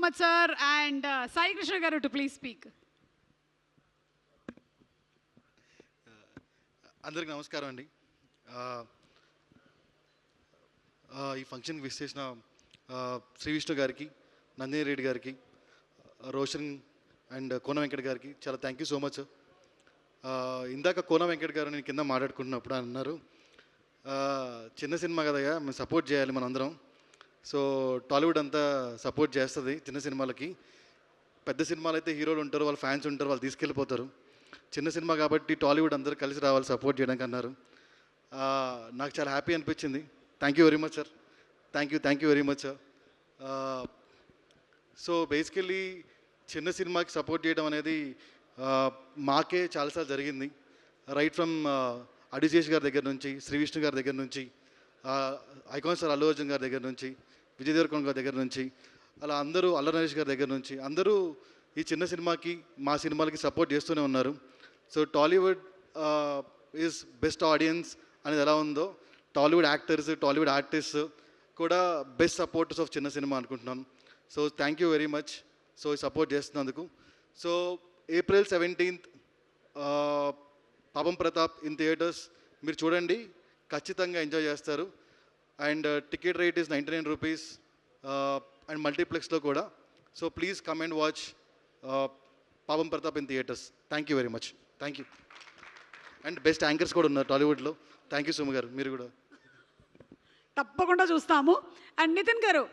much, sir. And Sai Krishna Garu to please speak. అందరికి నమస్కారం అండి. ఈ ఫంక్షన్కి విష్ చేసిన శ్రీ విష్ణు గారికి, నందిని రెడ్డి గారికి, రోషన్ అండ్ కోన వెంకట్ గారికి చాలా థ్యాంక్ యూ సో మచ్. ఇందాక కోన వెంకట్ గారు నేను కింద మాట్లాడుకుంటున్నప్పుడు అన్నారు, చిన్న సినిమా కదయ్యా మేము సపోర్ట్ చేయాలి మనందరం. సో టాలీవుడ్ అంతా సపోర్ట్ చేస్తుంది చిన్న సినిమాలకి. పెద్ద సినిమాలు అయితే హీరోలు ఉంటారు, వాళ్ళ ఫ్యాన్స్ ఉంటారు, వాళ్ళు తీసుకెళ్ళిపోతారు. చిన్న సినిమా కాబట్టి టాలీవుడ్ అందరూ కలిసి రావాలి సపోర్ట్ చేయడానికి అన్నారు. నాకు చాలా హ్యాపీ అనిపించింది. Thank you very much sir. Thank you very much sir. So basically చిన్న సినిమాకి సపోర్ట్ చేయడం అనేది మాకే చాలాసార్లు జరిగింది. రైట్ ఫ్రమ్ అడిశేష్ గారి దగ్గర నుంచి, శ్రీ విష్ణు గారి దగ్గర నుంచి, ఐకాన్ స్టార్ అల్లు అర్జున్ గారి దగ్గర నుంచి, విజయ్ దేవరకొండ గారి దగ్గర నుంచి, అలా అందరూ అల్లరి నరేష్ గారి దగ్గర నుంచి అందరూ ఈ చిన్న సినిమాకి మా సినిమాలకి సపోర్ట్ చేస్తూనే ఉన్నారు. So Tollywood is best audience అనేది ఎలా ఉందో, టాలీవుడ్ యాక్టర్స్, టాలీవుడ్ ఆర్టిస్ట్ కూడా బెస్ట్ సపోర్టర్స్ ఆఫ్ చిన్న సినిమా అనుకుంటున్నాను. So thank you very much. So support చేస్తున్నందుకు. సో April 17th పాపం ప్రతాప్ ఇన్ థియేటర్స్. మీరు చూడండి, ఖచ్చితంగా ఎంజాయ్ చేస్తారు. And ticket rate is 99 rupees and మల్టీప్లెక్స్లో కూడా. So please come and watch Papam Pratap in theatres. Thank you very much. Thank you. And best anchors కూడా ఉన్నారు టాలీవుడ్లో. థ్యాంక్ యూ సుమ గారు, మీరు కూడా తప్పకుండా చూస్తాము. అండ్ నితిన్ గారు,